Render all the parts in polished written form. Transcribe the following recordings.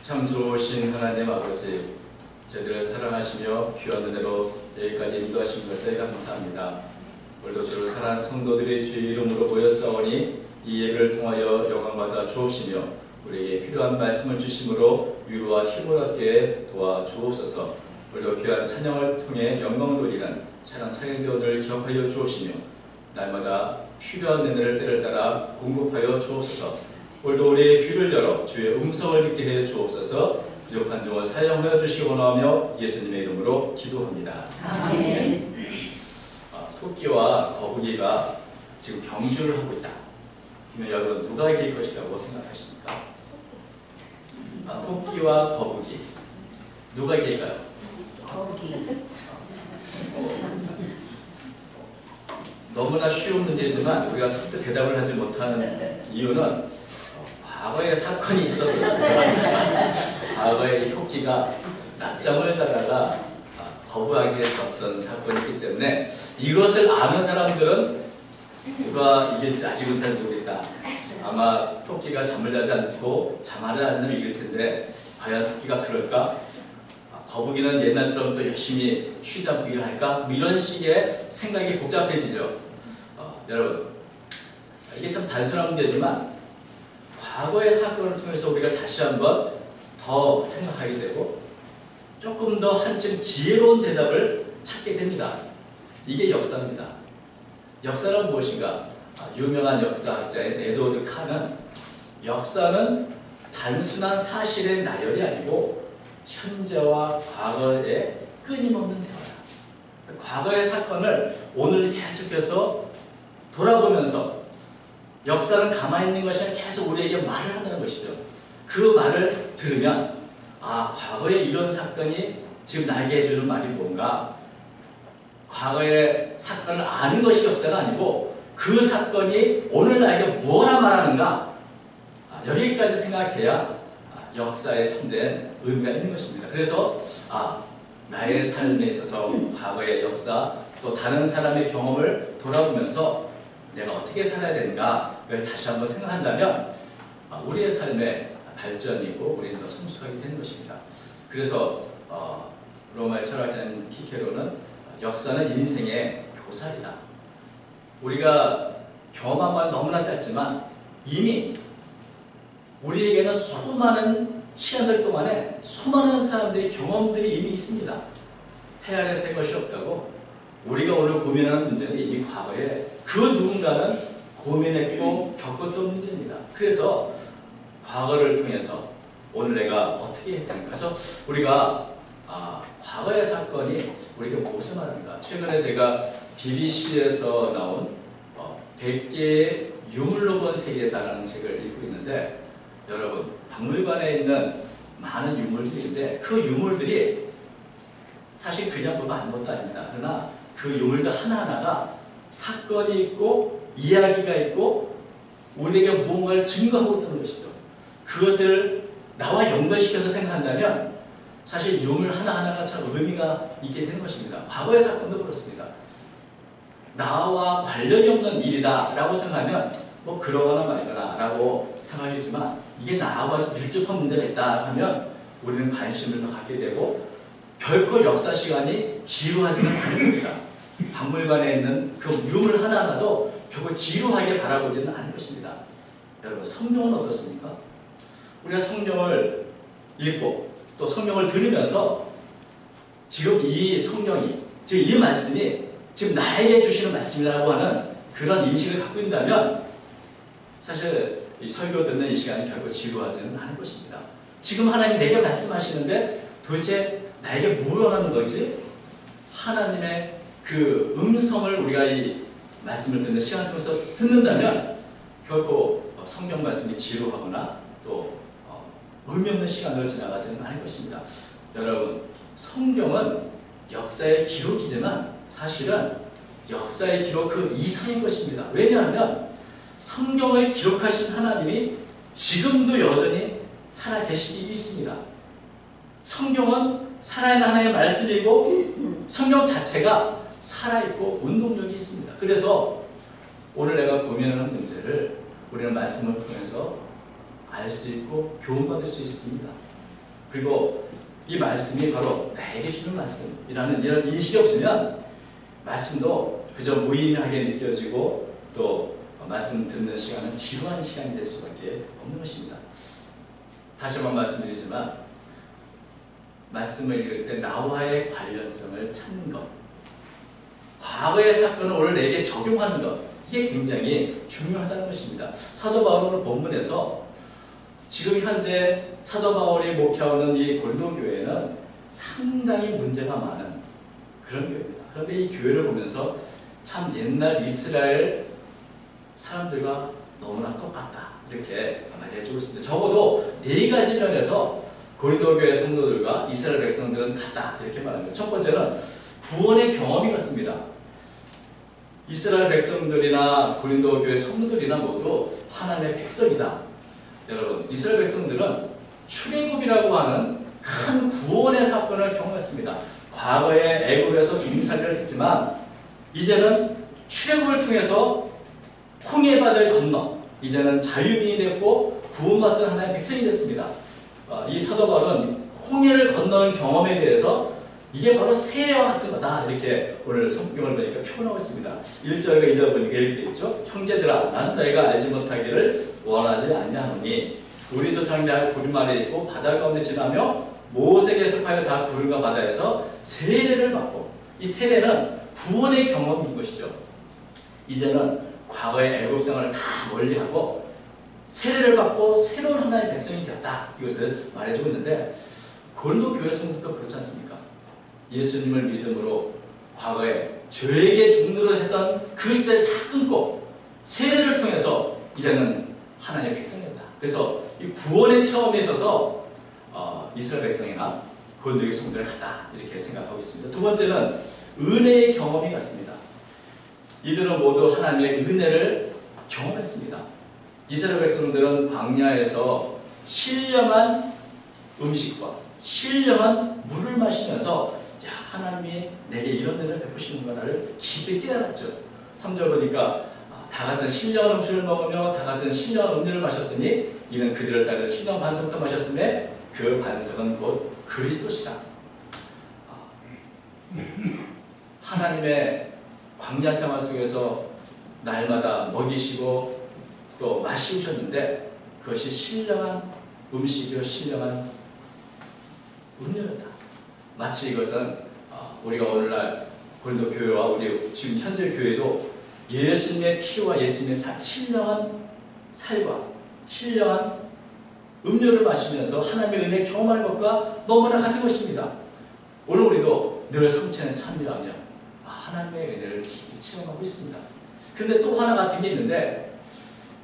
참 좋으신 하나님 아버지, 저희들을 사랑하시며 귀한 은혜로 여기까지 인도하신 것에 감사합니다. 오늘도 주를 사랑하는 성도들이 주의 이름으로 모였사오니 이 예배를 통하여 영광받아 주옵시며 우리에게 필요한 말씀을 주심으로 위로와 힘을 얻게 도와주옵소서. 오늘도 귀한 찬양을 통해 영광을 돌리는 찬양 찬양교들을 기억하여 주옵시며 날마다 필요한 은혜를 때를 따라 공급하여 주옵소서. 오늘도 우리의 귀를 열어 주의 음성을 듣게 해 주옵소서. 부족한 종을 사용하여 주시고 나오며 예수님의 이름으로 기도합니다. 아멘. 토끼와 거북이가 지금 경주를 하고 있다. 그러면 여러분 누가 이길 것이라고 생각하십니까? 토끼와 거북이 누가 이길까요? 거북이. 너무나 쉬운 문제지만 우리가 선뜻 대답을 하지 못하는 이유는 과거에 사건이 있었습니다. 과거에 이 토끼가 낮잠을 자다가 거부하게 졌던 사건이 있기 때문에 이것을 아는 사람들은 누가 이길지 아직은 잘 모르겠다. 아마 토끼가 잠을 자지 않고 잠을 않으면 이길 텐데 과연 토끼가 그럴까? 거북이는 옛날처럼 또 열심히 쉬자보기를 할까? 이런 식의 생각이 복잡해지죠. 여러분, 이게 참 단순한 문제지만 과거의 사건을 통해서 우리가 다시 한번 더 생각하게 되고 조금 더 한층 지혜로운 대답을 찾게 됩니다. 이게 역사입니다. 역사는 무엇인가? 유명한 역사학자인 에드워드 칸은 역사는 단순한 사실의 나열이 아니고 현재와 과거의 끊임없는 대화다. 과거의 사건을 오늘 계속해서 돌아보면서 역사는 가만히 있는 것이 아니라 계속 우리에게 말을 한다는 것이죠. 그 말을 들으면 과거에 이런 사건이 지금 나에게 해주는 말이 뭔가, 과거의 사건을 아는 것이 역사가 아니고 그 사건이 오늘 나에게 뭐라 말하는가, 여기까지 생각해야 역사에 참된 의미가 있는 것입니다. 그래서 나의 삶에 있어서 과거의 역사 또 다른 사람의 경험을 돌아보면서 내가 어떻게 살아야 되는가를 다시 한번 생각한다면 우리의 삶의 발전이고 우리는 더 성숙하게 되는 것입니다. 그래서 로마의 철학자인 키케로는 역사는 인생의 교살이다. 우리가 경험한 건 너무나 짧지만 이미 우리에게는 수많은 시간들 동안에 수많은 사람들의 경험들이 이미 있습니다. 해 아래 새 것이 없다고 우리가 오늘 고민하는 문제는 이미 과거에 그 누군가는 고민했고 겪었던 문제입니다. 그래서 과거를 통해서 오늘 내가 어떻게 해야 되는가. 그래서 우리가 과거의 사건이 우리에게 무엇을 말하는가. 최근에 제가 BBC에서 나온 100개의 유물로 본 세계사라는 책을 읽고 있는데, 여러분 박물관에 있는 많은 유물들이 있는데 그 유물들이 사실 그냥 보면 아무것도 아닙니다. 그러나 그 유물들 하나하나가 사건이 있고 이야기가 있고 우리에게 무언가를 증거하고 있다는 것이죠. 그것을 나와 연결시켜서 생각한다면 사실 유물 하나하나가 참 의미가 있게 되는 것입니다. 과거의 사건도 그렇습니다. 나와 관련이 없는 일이다 라고 생각하면 뭐 그러거나 말거나 라고 생각하지만 이게 나하고 아주 밀접한 문제가 있다 하면 우리는 관심을 더 갖게 되고 결코 역사 시간이 지루하지는 않을 겁니다. 박물관에 있는 그 유물 하나하나도 결코 지루하게 바라보지는 않을 것입니다. 여러분, 성경은 어떻습니까? 우리가 성경을 읽고 또 성경을 들으면서 지금 이 성경이, 지금 이 말씀이 지금 나에게 주시는 말씀이라고 하는 그런 인식을 갖고 있다면 사실 이 설교 듣는 이 시간이 결코 지루하지는 않을 것입니다. 지금 하나님이 내게 말씀하시는데 도대체 나에게 뭘 원하는 거지? 하나님의 그 음성을 우리가 이 말씀을 듣는 시간 통해서 듣는다면 결코 성경 말씀이 지루하거나 또 의미 없는 시간을 지나가지는 않을 것입니다. 여러분, 성경은 역사의 기록이지만 사실은 역사의 기록 그 이상인 것입니다. 왜냐하면 성경을 기록하신 하나님이 지금도 여전히 살아계시기 있습니다. 성경은 살아있는 하나님의 말씀이고 성경 자체가 살아있고 운동력이 있습니다. 그래서 오늘 내가 고민하는 문제를 우리는 말씀을 통해서 알 수 있고 교훈받을 수 있습니다. 그리고 이 말씀이 바로 나에게 주는 말씀이라는 이런 인식이 없으면 말씀도 그저 무의미하게 느껴지고 또 말씀 듣는 시간은 지루한 시간이 될 수밖에 없는 것입니다. 다시 한번 말씀드리지만 말씀을 읽을 때 나와의 관련성을 찾는 것, 과거의 사건을 오늘 내게 적용하는 것, 이게 굉장히 중요하다는 것입니다. 사도 바울은 본문에서 지금 현재 사도 바울이 목회하는 이 고린도 교회는 상당히 문제가 많은 그런 교회입니다. 그런데 이 교회를 보면서 참 옛날 이스라엘 사람들과 너무나 똑같다 이렇게 말해주고 있습니다. 적어도 4가지 면에서 고린도 교회 성도들과 이스라엘 백성들은 같다 이렇게 말합니다. 첫 번째는 구원의 경험이 같습니다. 이스라엘 백성들이나 고린도 교회 성도들이나 모두 하나님의 백성이다. 여러분, 이스라엘 백성들은 출애굽이라고 하는 큰 구원의 사건을 경험했습니다. 과거에 애굽에서 종살이를 했지만 이제는 출애굽을 통해서 홍해바다를 건너 이제는 자유민이 됐고 구원받던 하나의 백성이 됐습니다. 이 사도 바울은 홍해를 건너는 경험에 대해서 이게 바로 세례와 같은 거다 이렇게 오늘 성경을 보니까 표현하고 있습니다. 1절과 2절 보니까 이렇게 되어 있죠. 형제들아 나는 너희가 알지 못하기를 원하지 아니하노니 우리 조상이 다 구름 아래 있고 바다 가운데 지나며 모세에게 속하여 다 구름과 바다에서 세례를 받고 이 세례는 구원의 경험인 것이죠. 이제는 과거의 애굽 생활을 다 멀리하고 세례를 받고 새로운 하나님의 백성이 되었다. 이것을 말해주고 있는데 고린도 교회 성도도 그렇지 않습니까? 예수님을 믿음으로 과거에 죄에게 죽노릇 했던 그 시대를 다 끊고 세례를 통해서 이제는 하나님의 백성이었다. 그래서 이 구원의 체험에 있어서 이스라엘 백성이나 고린도 교회 성도를 같다 이렇게 생각하고 있습니다. 두 번째는 은혜의 경험이 같습니다. 이들은 모두 하나님의 은혜를 경험했습니다. 이스라엘 백성들은 광야에서 신령한 음식과 신령한 물을 마시면서 야, 하나님이 내게 이런 은혜를 베푸시는구나를 깊이 깨달았죠. 3절 보니까 다 같은 신령한 음식을 먹으며 다 같은 신령한 음료를 마셨으니 이는 그들을 따르는 신령한 반석도 마셨음에 그 반석은 곧 그리스도시다. 하나님의 광야 생활 속에서 날마다 먹이시고 또 마시우셨는데 그것이 신령한 음식이요 신령한 음료였다. 마치 이것은 우리가 오늘날 고린도 교회와 우리 지금 현재 교회도 예수님의 피와 예수님의 신령한 살과 신령한 음료를 마시면서 하나님의 은혜 경험하는 것과 너무나 같은 것입니다. 오늘 우리도 늘 성체는 참이라며 하나님의 은혜를 깊이 체험하고 있습니다. 그런데 또 하나 같은 게 있는데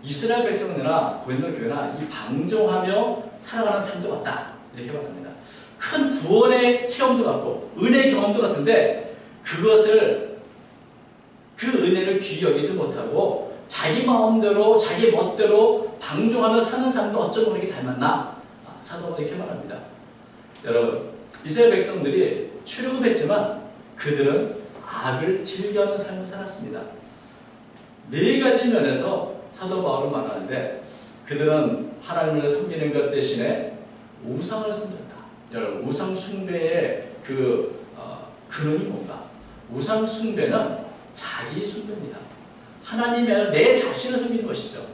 이스라엘 백성이나 고린도 교회나 이 방종하며 살아가는 삶도 같다 이렇게 말합니다. 큰 구원의 체험도 같고 은혜의 경험도 같은데 그것을 그 은혜를 귀히 여기지 못하고 자기 마음대로 자기 멋대로 방종하며 사는 사람도 어쩌면 이렇게 닮았나 사도가 이렇게 말합니다. 여러분 이스라엘 백성들이 출애굽했지만 그들은 악을 즐겨하는 삶을 살았습니다. 4가지 면에서 사도 바울은 말하는데 그들은 하나님을 섬기는 것 대신에 우상을 섬겼다. 여러분 우상 숭배의 근원이 뭔가? 우상 숭배는 자기 숭배입니다. 하나님이 아니라 내 자신을 섬기는 것이죠.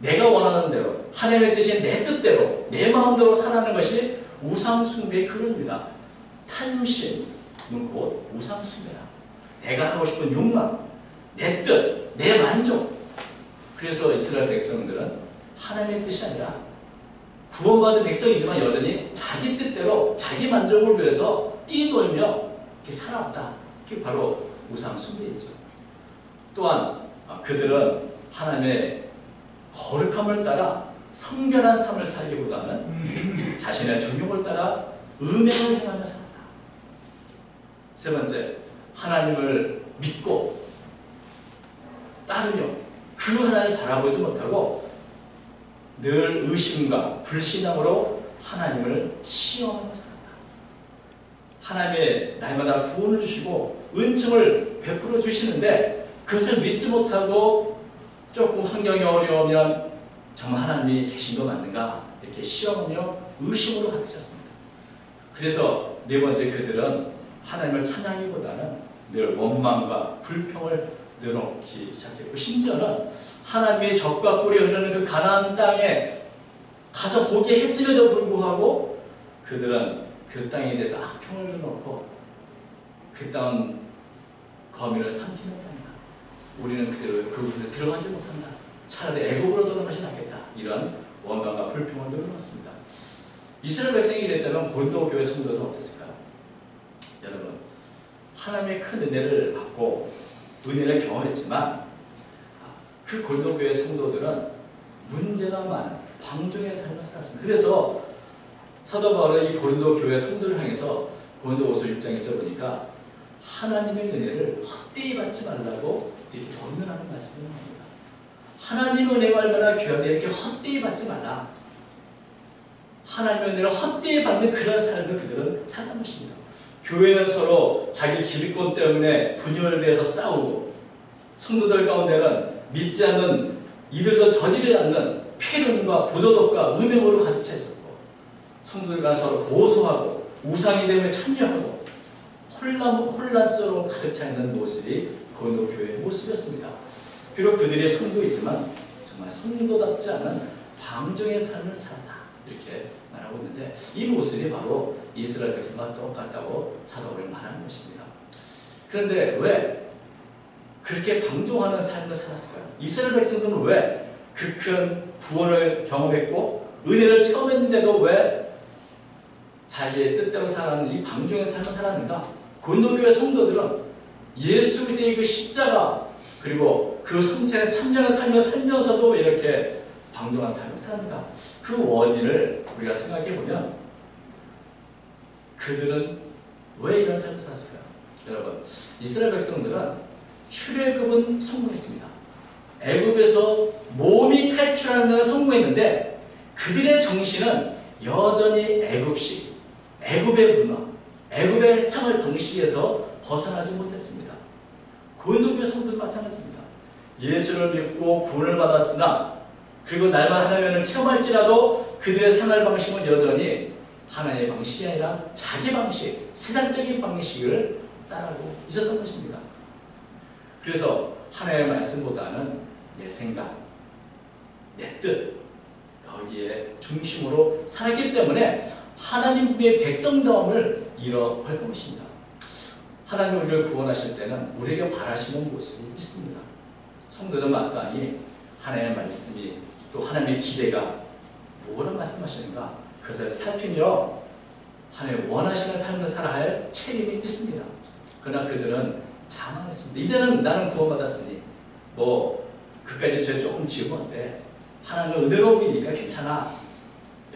내가 원하는 대로 하나님의 뜻인 내 뜻대로 내 마음대로 살아가는 것이 우상 숭배의 근원입니다. 탐심은 곧 우상 숭배다. 내가 하고 싶은 욕망, 내 뜻, 내 만족. 그래서 이스라엘 백성들은 하나님의 뜻이 아니라 구원받은 백성이지만 여전히 자기 뜻대로 자기 만족을 위해서 뛰놀며 이렇게 살아왔다. 그게 바로 우상 숭배이죠. 또한 그들은 하나님의 거룩함을 따라 성결한 삶을 살기보다는 자신의 정욕을 따라 음행을 행하며 살았다. 세 번째, 하나님을 믿고 따르며 그 하나님을 바라보지 못하고 늘 의심과 불신앙으로 하나님을 시험하며 살았다. 하나님의 날마다 구원을 주시고 은총을 베풀어 주시는데 그것을 믿지 못하고 조금 환경이 어려우면 정말 하나님이 계신 거 맞는가 이렇게 시험하며 의심으로 가득 찼습니다. 그래서 네 번째, 그들은 하나님을 찬양하기보다는 늘 원망과 불평을 늘어놓기 시작했고, 심지어는 하나님의 젖과 꿀이 흐르는 그 가나안 땅에 가서 보게 했음에도 불구하고 그들은 그 땅에 대해서 악평을 늘어놓고 그 땅은 거민을 삼키는 땅이다. 우리는 그대로 그곳에 들어가지 못한다. 차라리 애굽으로 도는 것이 낫겠다. 이런 원망과 불평을 늘어놓습니다. 이스라엘 백성이 이랬다면 고린도 교회 성도들은 어땠을까요? 여러분, 하나님의 큰 은혜를 받고 은혜를 경험했지만 그 고린도 교회 성도들은 문제가 많은 방종의 삶을 살았습니다. 그래서 사도 바울은 이 고린도 교회 성도를 향해서 고린도후서 6장에 보니까 하나님의 은혜를 헛되이 받지 말라고 이렇게 권면하는 말씀을 합니다. 하나님의 은혜가 얼마나 귀한데 이렇게 헛되이 받지 말라. 하나님의 은혜를 헛되이 받는 그런 삶을 그들은 살아간 것입니다. 교회는 서로 자기 기득권 때문에 분열되어서 싸우고, 성도들 가운데는 믿지 않는 이들도 저지르지 않는 폐륜과 부도덕과 음행으로 가득 차 있었고, 성도들 간 서로 고소하고 우상이즘에 참여하고 혼란스러워 가득 차 있는 모습이 고린도 교회의 모습이었습니다. 비록 그들이 성도이지만 정말 성도답지 않은 방종의 삶을 살았다, 이렇게 말하고 있는데, 이 모습이 바로 이스라엘 백성과 똑같다고 사도 바울이 말하는 것입니다. 그런데 왜 그렇게 방종하는 삶을 살았을까요? 이스라엘 백성들은 왜 그 큰 구원을 경험했고 은혜를 체험했는데도 왜 자기의 뜻대로 살아가는 이 방종의 삶을 살았는가? 고린도 교회 성도들은 예수 그리스도의 그 십자가 그리고 그 성체에 참여하는 삶을 살면서도 왜 이렇게 방종한 삶을 살았는가? 그 원인을 우리가 생각해 보면 그들은 왜 이런 삶을 살았을까요? 여러분, 이스라엘 백성들은 출애굽은 성공했습니다. 애굽에서 몸이 탈출하는 데는 성공했는데 그들의 정신은 여전히 애굽식, 애굽의 문화, 애굽의 생활 방식에서 벗어나지 못했습니다. 고린도 교회 성도도 마찬가지입니다. 예수를 믿고 구원을 받았으나 그리고 날마다 하나님의 은혜를 체험할지라도 그들의 생활 방식은 여전히 하나님의 방식이 아니라 자기 방식, 세상적인 방식을 따르고 있었던 것입니다. 그래서 하나님의 말씀보다는 내 생각, 내 뜻, 여기에 중심으로 살았기 때문에 하나님의 백성다움을 잃어버렸던 것입니다. 하나님 우리를 구원하실 때는 우리에게 바라시는 모습이 있습니다. 성도는 마땅히 하나님의 말씀이 또 하나님의 기대가 무엇을 말씀하시는가 그것을 살피며 하나님 원하시는 삶을 살아야 할 책임이 있습니다. 그러나 그들은 자만했습니다. 이제는 나는 구원받았으니 그까지 죄 조금 지으면 어때? 하나님은 은혜로우니까 괜찮아.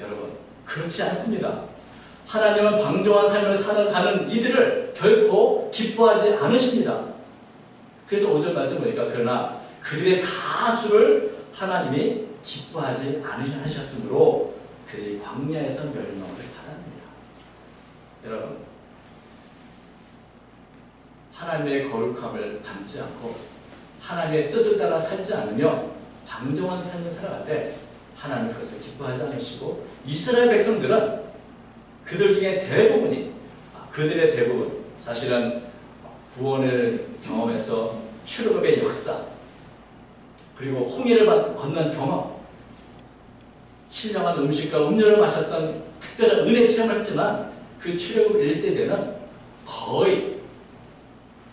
여러분, 그렇지 않습니다. 하나님은 방종한 삶을 살아가는 이들을 결코 기뻐하지 않으십니다. 그래서 5절 말씀 보니까 그러나 그들의 다수를 하나님이 기뻐하지 않으셨으므로 그들이 광야에서 멸망을 받았느니라. 여러분, 하나님의 거룩함을 담지 않고 하나님의 뜻을 따라 살지 않으며 방종한 삶을 살아갈 때 하나님은 그것을 기뻐하지 않으시고, 이스라엘 백성들은 그들 중에 대부분이, 그들의 대부분, 사실은 구원을 경험해서 출애굽의 역사, 그리고 홍해를 건넌 경험, 신령한 음식과 음료를 마셨던 특별한 은혜 체험을 했지만 그 출애굽 1세대는 거의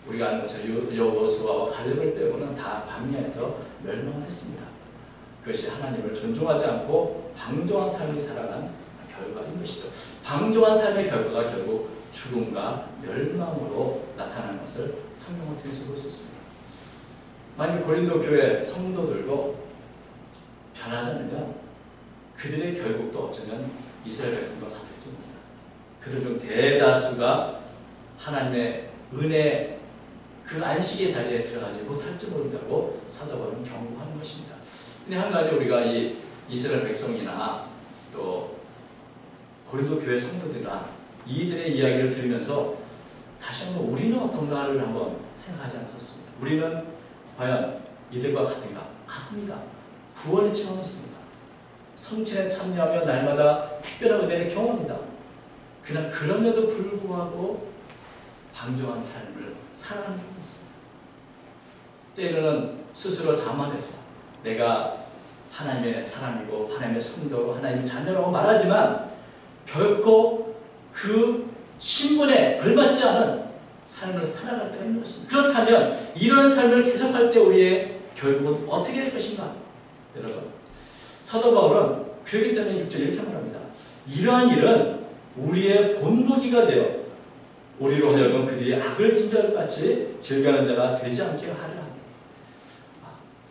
우리가 아는 것처럼 여호수아와 갈렙을 빼고는 다 광야에서 멸망을 했습니다. 그것이 하나님을 존중하지 않고 방종한 삶을 살아간 결과인 것이죠. 방종한 삶의 결과가 결국 죽음과 멸망으로 나타나는 것을 성경을 통해서 볼 수 있습니다. 만약 고린도 교회 성도들도 변하지 않으면 그들의 결국도 어쩌면 이스라엘 백성과 같을지 모릅니다. 그들 중 대다수가 하나님의 은혜 그 안식의 자리에 들어가지 못할지 모른다고 사도 바울은 경고하는 것입니다. 근데 한 가지 우리가 이 이스라엘 백성이나 또 고린도 교회 성도들이나 이들의 이야기를 들으면서 다시 한번 우리는 어떤가를 한번 생각하지 않았습니다. 우리는 과연 이들과 같은가? 같습니다. 구원의 체험을 했습니다. 성체에 참여하며 날마다 특별한 은혜를 경험합니다. 그러나 그럼에도 불구하고 방종한 삶을 살아가는 경우가 있습니다. 때로는 스스로 자만해서 내가 하나님의 사람이고 하나님의 성도로 하나님의 자녀라고 말하지만 결코 그 신분에 걸맞지 않은 삶을 살아갈 때가 있는 것입니다. 그렇다면 이런 삶을 계속할 때 우리의 결국은 어떻게 될 것인가? 여러분, 사도 바울은 그렇기 때문에 6절 이렇게 말합니다. 이러한 일은 우리의 본보기가 되어 우리로 하여금 그들이 악을 진멸 같이 즐겨하는 자가 되지 않게 하려 합니다.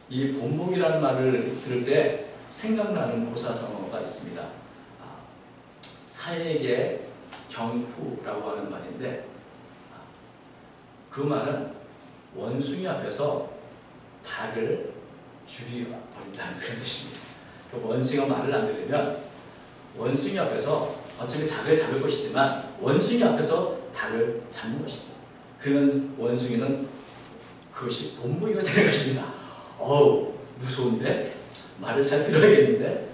이 본보기라는 말을 들을 때 생각나는 고사성어가 있습니다. 사에게 경후라고 하는 말인데 그 말은 원숭이 앞에서 닭을 죽여버린다는 그런 뜻입니다. 그 원숭이가 말을 안 들으면 원숭이 앞에서 어차피 닭을 잡을 것이지만 원숭이 앞에서 닭을 잡는 것이죠. 그러면 원숭이는 그것이 본보기가 되는 것입니다. 어우, 무서운데? 말을 잘 들어야겠는데?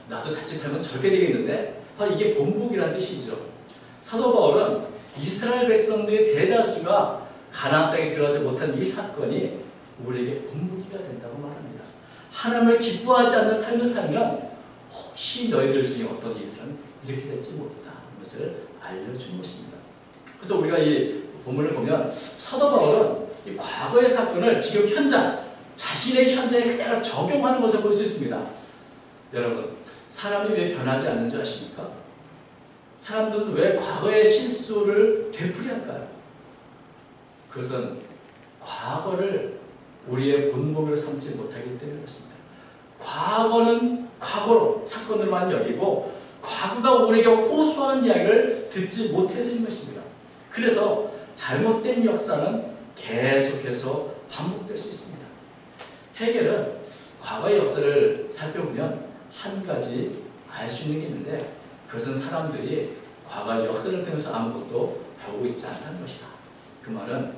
나도 자칫하면 저렇게 되겠는데? 바로 이게 본보기라는 뜻이죠. 사도 바울은 이스라엘 백성들의 대다수가 가나안 땅에 들어가지 못한 이 사건이 우리에게 본보기가 된다고 말합니다. 하나님을 기뻐하지 않는 삶을 살면 혹시 너희들 중에 어떤 이들은 이렇게 될지 모른다 하는 것을 알려주는 것입니다. 그래서 우리가 이 본문을 보면 사도 바울은 이 과거의 사건을 지금 현장, 자신의 현장에 그대로 적용하는 것을 볼 수 있습니다. 여러분, 사람이 왜 변하지 않는 줄 아십니까? 사람들은 왜 과거의 실수를 되풀이할까요? 그것은 과거를 우리의 본보기로 삼지 못하기 때문에 그렇습니다. 과거는 과거로 사건으로만 여기고 과거가 우리에게 호소하는 이야기를 듣지 못해서인 것입니다. 그래서 잘못된 역사는 계속해서 반복될 수 있습니다. 헤겔은 과거의 역사를 살펴보면 한 가지 알 수 있는 게 있는데 그것은 사람들이 과거의 역사를 통해서 아무것도 배우고 있지 않다는 것이다. 그 말은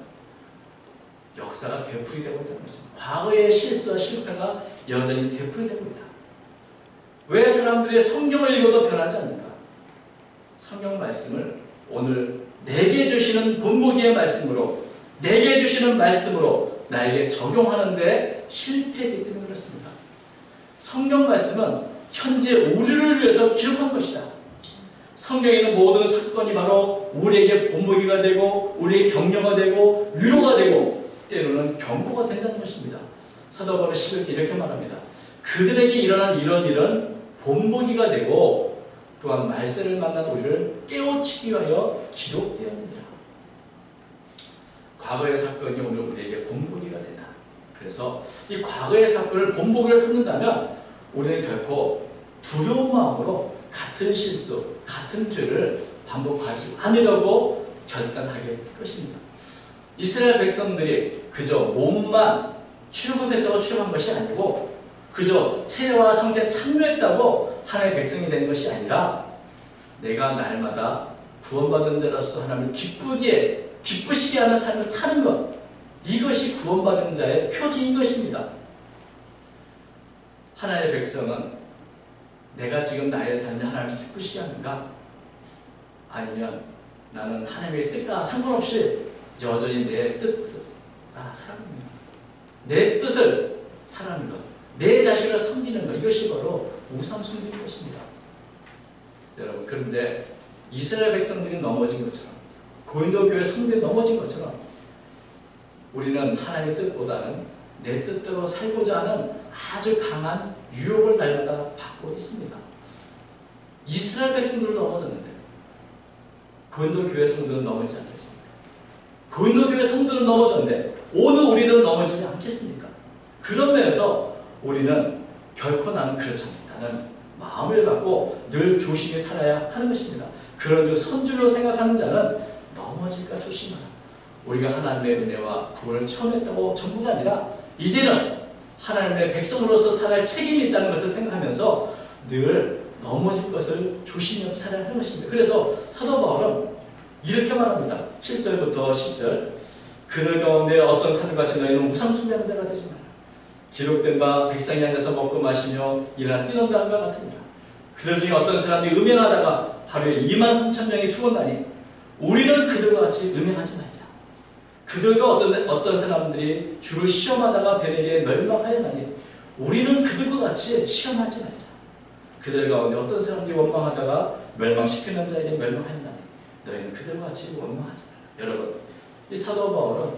역사가 되풀이되고 있다는 거죠. 과거의 실수와 실패가 여전히 되풀이되고 있다. 왜 사람들이 성경을 읽어도 변하지 않는가? 성경 말씀을 오늘 내게 주시는 본보기의 말씀으로 내게 주시는 말씀으로 나에게 적용하는데 실패했기 때문에 그렇습니다. 성경 말씀은 현재 우리를 위해서 기록한 것이다. 성경에 있는 모든 사건이 바로 우리에게 본보기가 되고 우리의 격려가 되고 위로가 되고 때로는 경고가 된다는 것입니다. 사도 바울은 11절 이렇게 말합니다. 그들에게 일어난 이런 일은 본보기가 되고 또한 말세를 만난 우리를 깨우치기 위하여 기록되었느니라. 과거의 사건이 오늘 우리에게 본보기가 된다. 그래서 이 과거의 사건을 본보기로 삼는다면 우리는 결코 두려운 마음으로 같은 실수, 같은 죄를 반복하지 않으려고 결단하게 될 것입니다. 이스라엘 백성들이 그저 몸만 출애굽했다고 출애굽한 것이 아니고 그저 세례와 성찬에 참여했다고 하나님의 백성이 되는 것이 아니라 내가 날마다 구원받은 자로서 하나님을 기쁘시게 하는 삶을 사는 것, 이것이 구원받은 자의 표징인 것입니다. 하나님의 백성은 내가 지금 나의 삶이 하나님을 기쁘시게 하는가? 아니면 나는 하나님의 뜻과 상관없이 여전히 내 뜻을 살아갑니다. 내 뜻을 살아가는 것, 내 자신을 섬기는 것, 이것이 바로 우상숭배인 것입니다. 여러분, 그런데 이스라엘 백성들이 넘어진 것처럼 고린도 교회 성도들이 넘어진 것처럼 우리는 하나님의 뜻보다는 내 뜻대로 살고자 하는 아주 강한 유혹을 날마다 받고 있습니다. 이스라엘 백성들은 넘어졌는데 고린도 교회 성도들은 넘어지지 않겠습니까? 고린도 교회 성도들은 넘어졌는데 오늘 우리들은 넘어지지 않겠습니까? 그런 면에서 우리는 결코 나는 그렇지 않다는 마음을 갖고 늘 조심히 살아야 하는 것입니다. 그런 줄 선줄로 생각하는 자는 넘어질까 조심하라. 우리가 하나님의 은혜와 구원을 체험했다고 전부가 아니라 이제는 하나님의 백성으로서 살아야 책임이 있다는 것을 생각하면서 늘 넘어질 것을 조심히 살아야 하는 것입니다. 그래서 사도 바울은 이렇게 말합니다. 7절부터 10절 그들 가운데 어떤 사람같이 너희는 우상숭배하는 자가 되지 마라. 기록된 바 백성이 앉아서 먹고 마시며 일어나 뛰는 다음과 같으니라. 그들 중에 어떤 사람들이 음행하다가 하루에 23,000명이 죽었나니 우리는 그들과 같이 음행하지 말자. 그들과 어떤 사람들이 주를 시험하다가 뱀에게 멸망하였나니 우리는 그들과 같이 시험하지 말자. 그들 가운데 어떤 사람들이 원망하다가 멸망시키는 자에게 멸망하였나니 너희는 그들과 같이 원망하지 말라. 여러분, 이 사도 바울은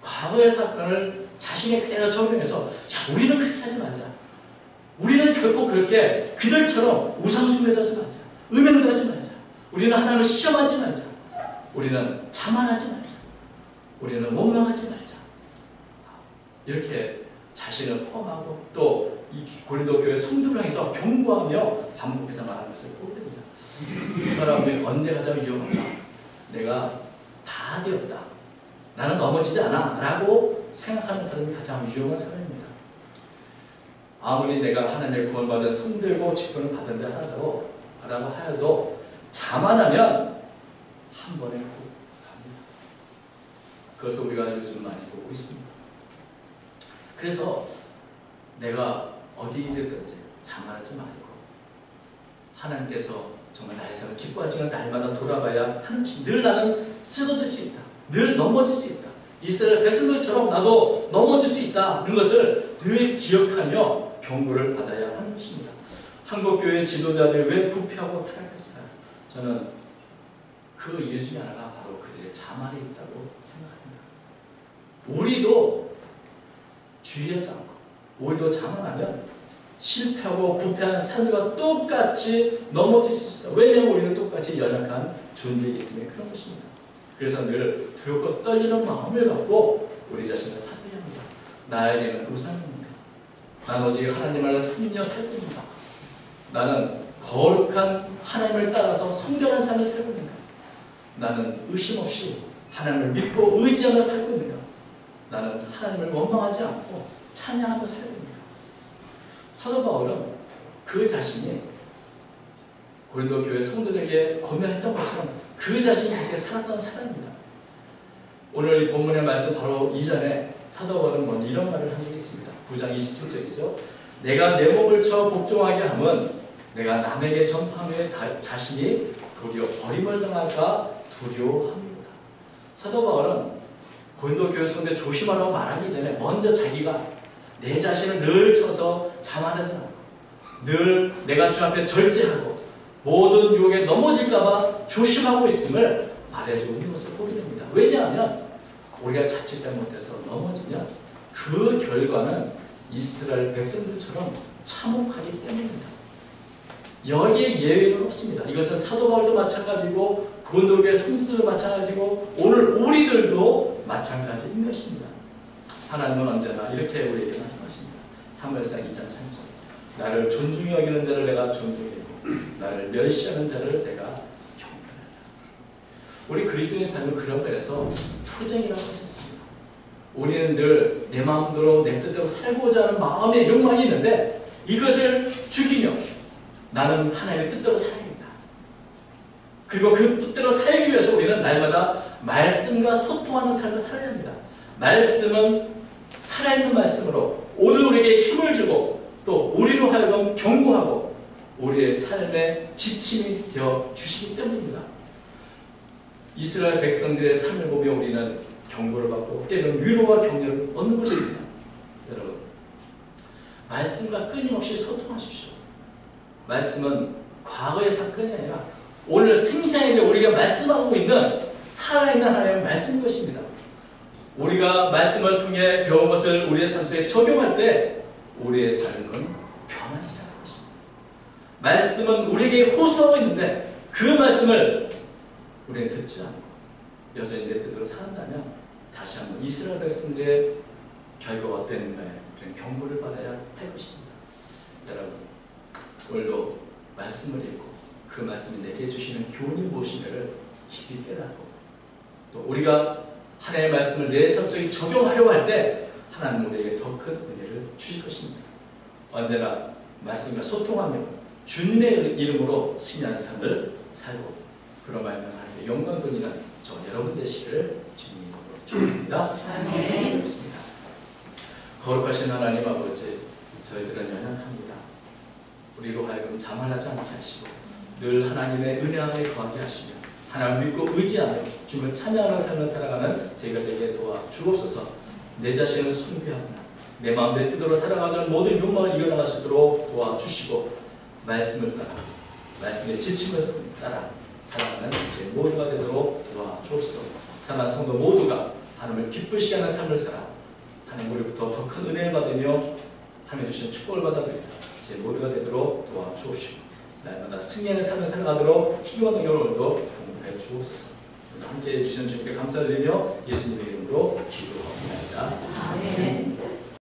과거의 사건을 자신의 그대로 적용해서 자, 우리는 그렇게 하지 말자. 우리는 결코 그렇게 그들처럼 우상숭배도 하지 말자. 음행도 하지 말자. 우리는 하나님을 시험하지 말자. 우리는 자만하지 말자. 우리는 원망하지 말자. 이렇게 자신을 포함하고 또 이 고린도 교회 성도를 향해서 경고하며 반복해서 말하는 것을 보게 됩니다. 이 사람이 언제 가장 위험한가? 내가 다 되었다. 나는 넘어지지 않아. 라고 생각하는 사람이 가장 위험한 사람입니다. 아무리 내가 하나님의 구원받은 손들고 직분을 받은 자 하나라고 하여도 자만하면 한 번에 훅 갑니다. 그것을 우리가 요즘 많이 보고 있습니다. 그래서 내가 어디 이르든지 자만하지 말고 하나님께서 정말 나의 삶을 기뻐하시는 날마다 돌아가야 하는 것이 늘 나는 쓰러질 수 있다. 늘 넘어질 수 있다. 이스라엘 백성들처럼 나도 넘어질 수 있다는 것을 늘 기억하며 경고를 받아야 하는 것입니다. 한국교회 지도자들 왜 부패하고 타락했을까요? 저는 그 이유 중에 하나가 바로 그들의 자만이 있다고 생각합니다. 우리도 주의하지 않고 우리도 자만하면 실패하고 부패한 사람들과 똑같이 넘어질 수 있다. 왜냐하면 우리는 똑같이 연약한 존재이기 때문에 그런 것입니다. 그래서 늘 두렵고 떨리는 마음을 갖고 우리 자신을 살려야 합니다. 나에게는 우상입니다. 나는 오직 하나님을 섬기며 살고 있는가? 나는 거룩한 하나님을 따라서 성결한 삶을 살고 있는가? 나는 의심 없이 하나님을 믿고 의지하며 살고 있는가? 나는 하나님을 원망하지 않고 찬양하며 살고 있는가? 사도 바울은 그 자신이 고린도 교회 성도들에게 고면했던 것처럼 그 자신이 그렇게 살았던 사람입니다. 오늘 이 본문의 말씀 바로 이전에 사도 바울은 먼저 이런 말을 한 적이 있습니다. 9장 27절이죠. 내가 내 몸을 쳐 복종하게 함은 내가 남에게 전파하며 자신이 도리어 버림을 당할까 두려워합니다. 사도 바울은 고린도 교회 성도들 조심하라고 말하기 전에 먼저 자기가 내 자신을 늘 쳐서 자만하지 않고 늘 내가 주 앞에 절제하고 모든 유혹에 넘어질까봐 조심하고 있음을 말해주고 있는 것을 보게 됩니다. 왜냐하면 우리가 자칫 잘못해서 넘어지면 그 결과는 이스라엘 백성들처럼 참혹하기 때문입니다. 여기에 예외는 없습니다. 이것은 사도 바울도 마찬가지고 고린도 교회 성도들도 마찬가지고 오늘 우리들도 마찬가지인 것입니다. 하나님은 언제나 이렇게 우리에게 말씀하십니다. 사무엘상 2장 3절 나를 존중히 여기는 자를 내가 존중하고 나를 멸시하는 자를 내가 경멸한다. 우리 그리스도인의 삶은 그런 면에서 투쟁이라고 했습니다. 우리는 늘 내 마음대로 내 뜻대로 살고자 하는 마음의 욕망이 있는데 이것을 죽이며 나는 하나님의 뜻대로 살아야겠다. 그리고 그 뜻대로 살기 위해서 우리는 날마다 말씀과 소통하는 삶을 살아야 합니다. 말씀은 살아있는 말씀으로 오늘 우리에게 힘을 주고 또 우리로 하여금 경고하고 우리의 삶의 지침이 되어 주시기 때문입니다. 이스라엘 백성들의 삶을 보며 우리는 경고를 받고 때로는 위로와 격려를 얻는 것입니다. 여러분, 말씀과 끊임없이 소통하십시오. 말씀은 과거의 사건이 아니라 오늘 생생하게 우리가 말씀하고 있는 살아있는 하나님의 말씀인 것입니다. 우리가 말씀을 통해 배운 것을 우리의 삶 속에 적용할 때 우리의 삶은 변하기 시작할 것입니다. 말씀은 우리에게 호소하고 있는데 그 말씀을 우리는 듣지 않고 여전히 내 뜻대로 산다면 다시 한번 이스라엘 백성들의 결과가 어땠는가에 우리는 경고를 받아야 할 것입니다. 여러분, 오늘도 말씀을 읽고 그 말씀이 내게 주시는 교훈이 무엇인가를 깊이 깨닫고 또 우리가 하나님의 말씀을 내 삶 속에 적용하려고 할 때 하나님 우리에게 더 큰 은혜를 주실 것입니다. 언제나 말씀과 소통하며 주님의 이름으로 승리하는 삶을 살고 그런 말면 하나님의 영광 돌리는 저 여러분 되시기를 주님의 이름으로 축복합니다. 아멘. 그렇습니다. 거룩하신 하나님 아버지, 저희들은 연약합니다. 우리로 하여금 자만하지 않게 하시고 늘 하나님의 은혜 안에 거하게 하시며 하나님을 믿고 의지하며 주님을 찬양하는 삶을 살아가는 저희가 되게 도와주옵소서. 내 자신을 숭배하거나 내 마음 내 뜻대로 살아가자는 모든 욕망을 이겨나갈 수 있도록 도와주시고 말씀을 따라 말씀에 지침을 따라 살아가는 제 모두가 되도록 도와주옵소서. 사랑하는 성도 모두가 하나님을 기쁘시게 하는 삶을 살아 하나님 우리부터 더 큰 은혜를 받으며 하나님 주신 축복을 받아들이는 제 모두가 되도록 도와주옵시고 날마다 승리하는 삶을 살아가도록 힘과 능력을 오늘도 공급해 주옵소서. 함께해 주시는 주님께 감사드리며 예수님의 이름으로 기도합니다. 아멘.